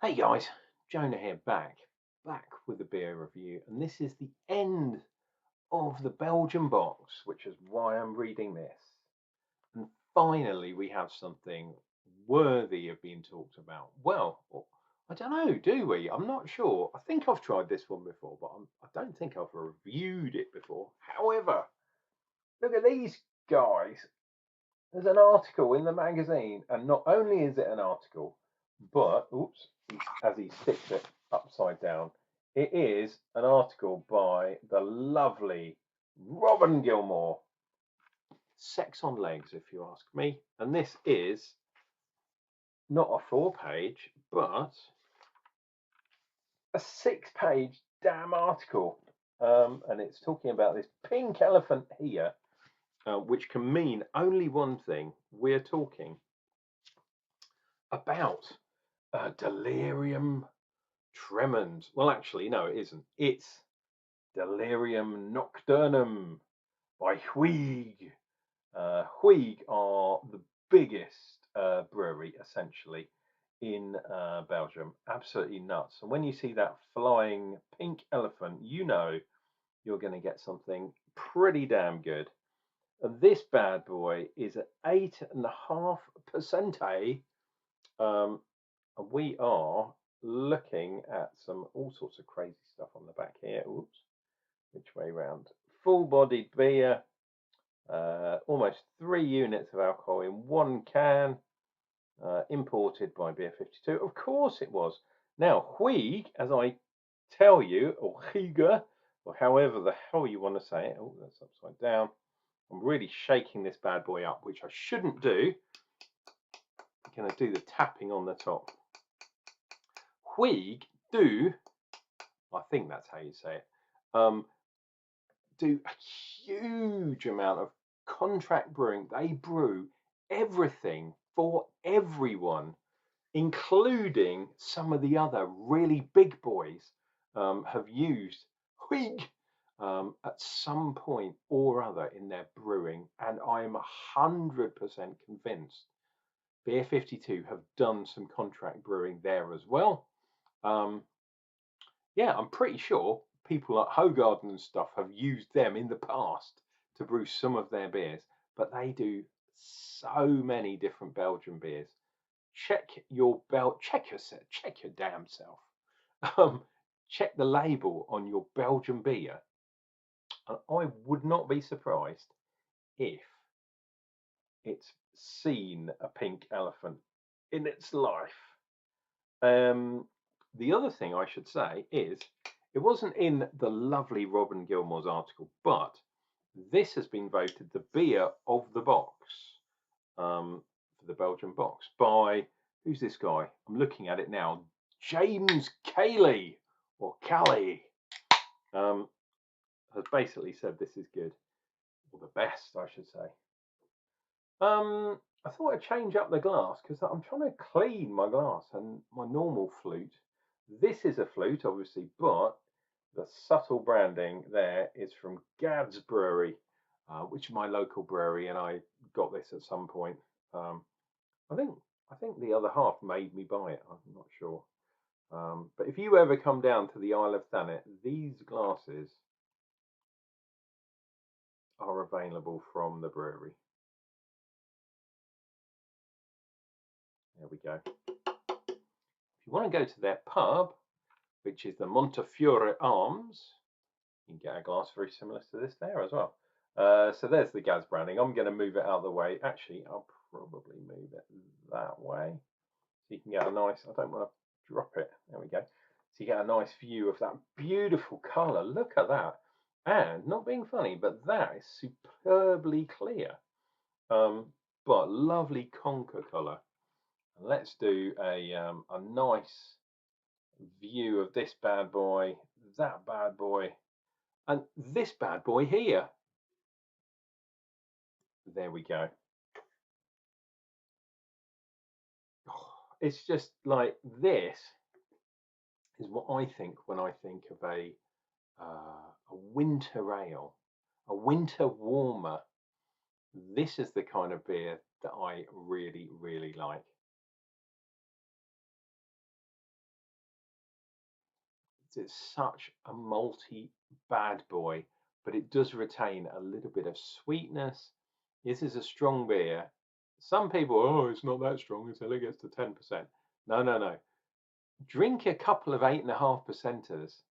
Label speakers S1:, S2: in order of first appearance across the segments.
S1: Hey guys, Jonah here back with a beer review, and this is the end of the Belgian box, which is why I'm reading this. And finally, we have something worthy of being talked about. Well, I don't know, do we? I'm not sure. I think I've tried this one before, but I don't think I've reviewed it before. However, look at these guys. There's an article in the magazine, and not only is it an article, but oops, as he sticks it upside down, it is an article by the lovely Robin Gilmore. Sex on legs, if you ask me. And this is not a 4-page, but a 6-page damn article. And it's talking about this pink elephant here, which can mean only one thing. We're talking about Delirium Tremens. Well, actually, no, it isn't. It's Delirium Nocturnum by Huyghe. Huyghe are the biggest brewery, essentially, in Belgium. Absolutely nuts. And when you see that flying pink elephant, you know you're going to get something pretty damn good. And this bad boy is at 8.5%. And we are looking at some all sorts of crazy stuff on the back here. Oops, which way round? Full-bodied beer, almost 3 units of alcohol in one can, imported by Beer 52. Of course it was. Now, Huyghe, as I tell you, or Huyghe, or however the hell you want to say it. Oh, that's upside down. I'm really shaking this bad boy up, which I shouldn't do. I'm going to do the tapping on the top. Huyghe do, I think that's how you say it, do a huge amount of contract brewing. They brew everything for everyone, including some of the other really big boys have used Huyghe at some point or other in their brewing, and I'm 100% convinced Beer 52 have done some contract brewing there as well. Yeah, I'm pretty sure people like Hogarden and stuff have used them in the past to brew some of their beers, but they do so many different Belgian beers. Check your damn self. Um, check the label on your Belgian beer, and I would not be surprised if it's seen a pink elephant in its life. The other thing I should say is it wasn't in the lovely Robin Gilmore's article, but this has been voted the beer of the box for the Belgian box by, who's this guy? I'm looking at it now. James Cayley, or Cali, has basically said this is good, or the best, I should say. I thought I'd change up the glass because I'm trying to clean my glass and my normal flute. This is a flute, obviously, but the subtle branding there is from Huyghe Brewery, which is my local brewery, and I got this at some point. I think the other half made me buy it. I'm not sure. But if you ever come down to the Isle of Thanet, these glasses are available from the brewery. There we go. If you want to go to their pub, which is the Montefiore Arms, you can get a glass very similar to this there as well. So there's the Huyghe branding. I'm going to move it out of the way. Actually, I'll probably move it that way so you can get a nice, I don't want to drop it. There we go. So you get a nice view of that beautiful colour. Look at that. And not being funny, but that is superbly clear. But lovely conker colour. And let's do a nice view of this bad boy, that bad boy, and this bad boy here. There we go. Oh, it's just like this is what I think when I think of a winter ale, a winter warmer. This is the kind of beer that I really, really like. It's such a malty bad boy, but it does retain a little bit of sweetness. This is a strong beer. Some people, oh, it's not that strong until it gets to 10%. No, no, no. Drink a couple of 8.5%ers.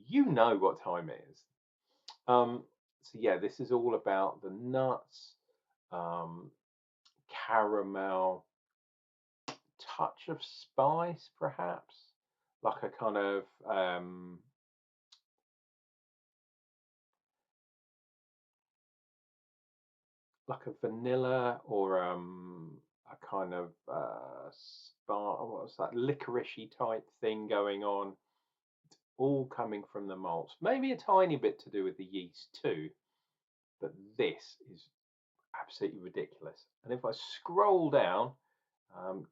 S1: You know what time it is. So yeah, this is all about the nuts, um, caramel, touch of spice, perhaps, like a kind of like a vanilla or a kind of what was that, licoricey type thing going on, all coming from the malts. Maybe a tiny bit to do with the yeast too, but this is absolutely ridiculous. And if I scroll down,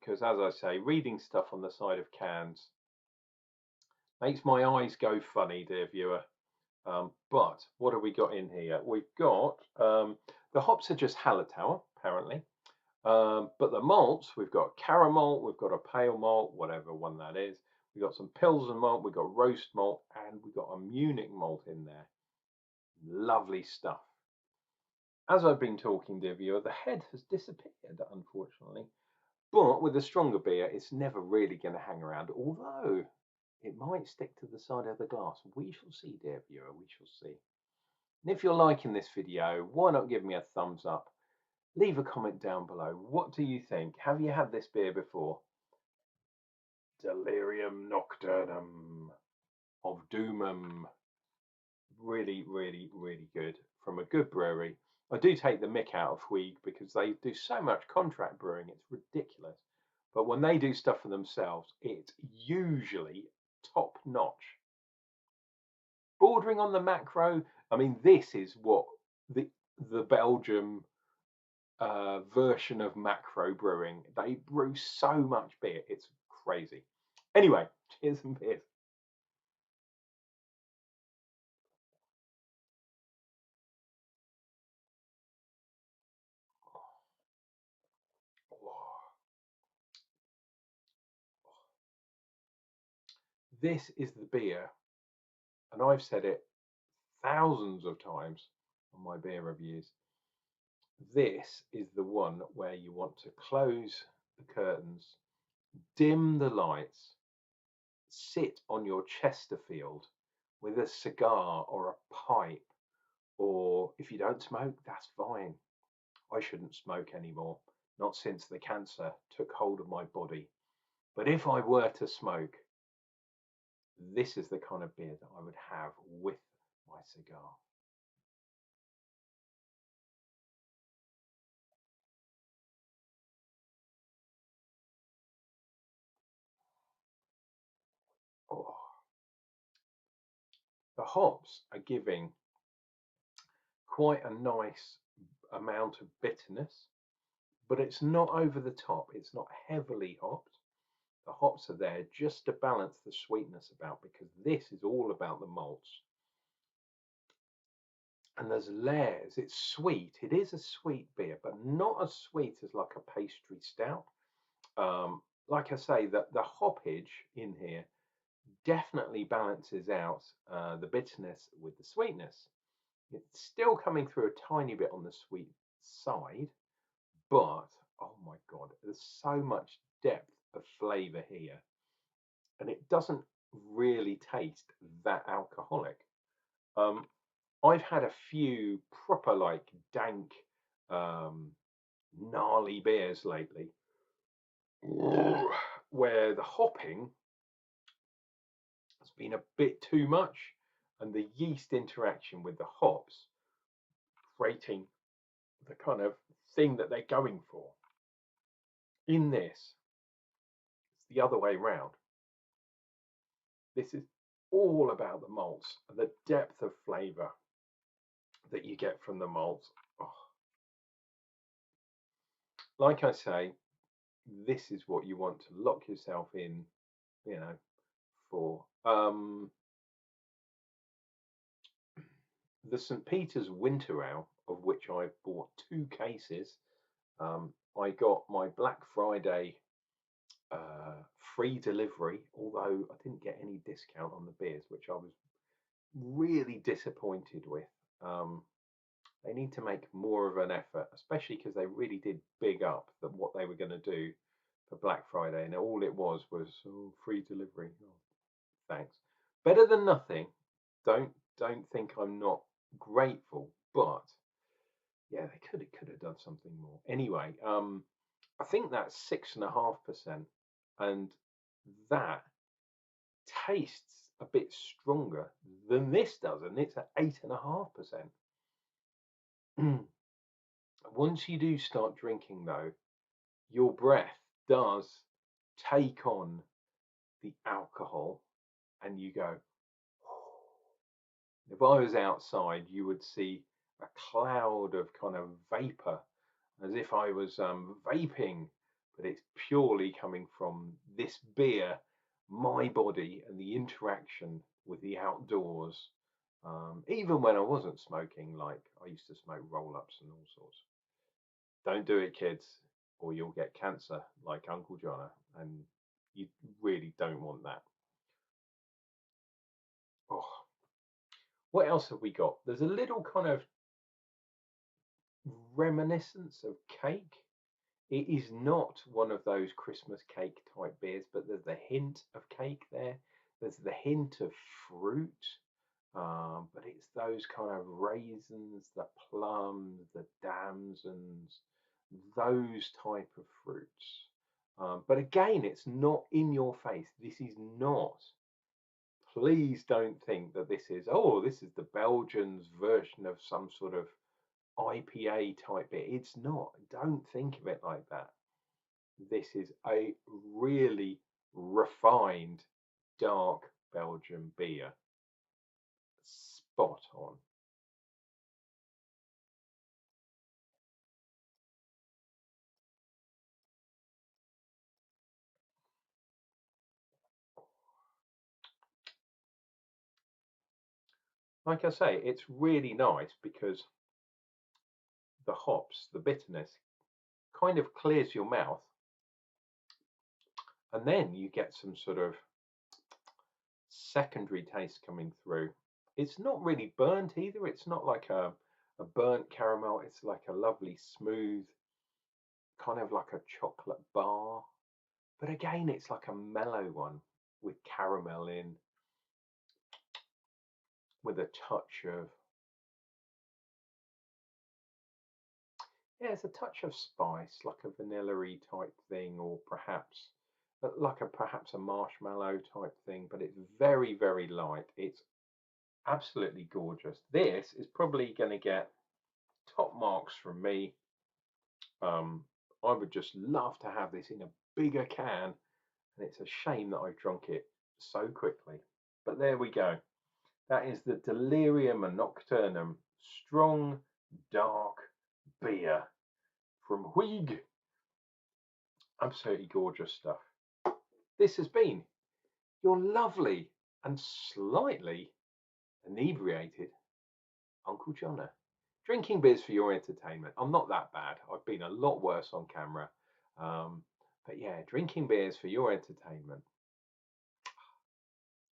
S1: because as I say, reading stuff on the side of cans makes my eyes go funny, dear viewer. But what have we got in here? We've got the hops are just Hallertauer, apparently. But the malts, we've got caramel, we've got a pale malt, whatever one that is. We've got some Pilsen malt, we've got roast malt, and we've got a Munich malt in there. Lovely stuff. As I've been talking, dear viewer, the head has disappeared, unfortunately. But with a stronger beer, it's never really going to hang around, although it might stick to the side of the glass. We shall see, dear viewer, we shall see. And if you're liking this video, why not give me a thumbs up? Leave a comment down below. What do you think? Have you had this beer before? Delirium Nocturnum of Doomum. Really, really, really good. From a good brewery. I do take the mick out of Huyghe because they do so much contract brewing. It's ridiculous. But when they do stuff for themselves, it's usually top notch. Bordering on the macro. I mean, this is what the Belgium version of macro brewing. They brew so much beer, it's crazy. Anyway, cheers and beers. This is the beer, and I've said it thousands of times on my beer reviews. This is the one where you want to close the curtains, dim the lights, sit on your Chesterfield with a cigar or a pipe, or if you don't smoke, that's fine. I shouldn't smoke anymore, not since the cancer took hold of my body. But if I were to smoke, this is the kind of beer that I would have with my cigar. Oh, the hops are giving quite a nice amount of bitterness, but it's not over the top. It's not heavily hopped. The hops are there just to balance the sweetness about, because this is all about the malts. And there's layers. It's sweet. It is a sweet beer, but not as sweet as like a pastry stout. Like I say, that the hoppage in here definitely balances out the bitterness with the sweetness. It's still coming through a tiny bit on the sweet side, but oh my god, there's so much depth of flavour here, and it doesn't really taste that alcoholic. I've had a few proper like dank, gnarly beers lately, where the hopping has been a bit too much, and the yeast interaction with the hops creating the kind of thing that they're going for. In this, it's the other way round. This is all about the malts, the depth of flavour that you get from the malts. Oh. Like I say, this is what you want to lock yourself in, you know, for. The St. Peter's Winter Ale, of which I've bought 2 cases. I got my Black Friday free delivery, although I didn't get any discount on the beers, which I was really disappointed with. They need to make more of an effort, especially because they really did big up that what they were going to do for Black Friday, and all it was free delivery. Oh, thanks. Better than nothing. Don't think I'm not grateful, but yeah, they could have done something more. Anyway, I think that's 6.5%, and that tastes a bit stronger than this does, and it's at 8.5%. Once you do start drinking, though, your breath does take on the alcohol, and you go. If I was outside, you would see a cloud of kind of vapor, as if I was vaping, but it's purely coming from this beer, my body, and the interaction with the outdoors. Even when I wasn't smoking, like I used to smoke roll-ups and all sorts. Don't do it, kids, or you'll get cancer like Unclejona, and you really don't want that. Oh, what else have we got? There's a little kind of reminiscence of cake. It is not one of those Christmas cake type beers, but there's the hint of cake there. There's the hint of fruit, but it's those kind of raisins, the plums, the damsons, those type of fruits. But again, it's not in your face. This is not. Please don't think that this is, oh, this is the Belgians' version of some sort of IPA type beer. It's not. Don't think of it like that. This is a really refined dark Belgian beer. Spot on. Like I say, it's really nice because the hops, the bitterness, kind of clears your mouth, and then you get some sort of secondary taste coming through. It's not really burnt either. It's not like a burnt caramel. It's like a lovely smooth, kind of like a chocolate bar. But again, it's like a mellow one with caramel in, with a touch of, yeah, it's a touch of spice, like a vanilla-y type thing, or perhaps perhaps a marshmallow type thing. But it's very, very light. It's absolutely gorgeous. This is probably going to get top marks from me. I would just love to have this in a bigger can, and it's a shame that I drunk it so quickly. But there we go. That is the Delirium Nocturnum strong dark beer from Huyghe. Absolutely gorgeous stuff. This has been your lovely and slightly inebriated Unclejona. Drinking beers for your entertainment. I'm not that bad. I've been a lot worse on camera. But yeah, drinking beers for your entertainment.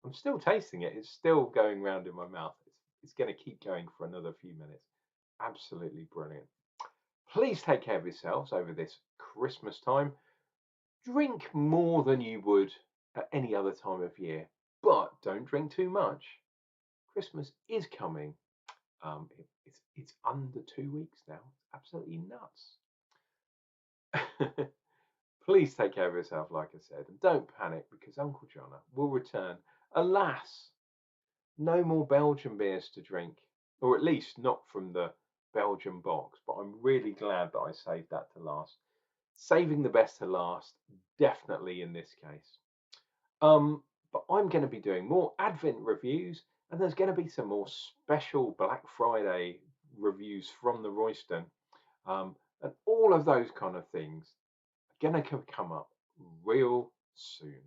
S1: I'm still tasting it. It's still going round in my mouth. It's going to keep going for another few minutes. Absolutely brilliant. Please take care of yourselves over this Christmas time. Drink more than you would at any other time of year, but don't drink too much. Christmas is coming. It's under 2 weeks now. It's absolutely nuts. Please take care of yourself, like I said, and don't panic because Unclejona will return. Alas, no more Belgian beers to drink, or at least not from the Belgian box. But I'm really glad that I saved that to last. Saving the best to last, definitely in this case. But I'm going to be doing more Advent reviews, and there's going to be some more special Black Friday reviews from the Royston, and all of those kind of things are going to come up real soon.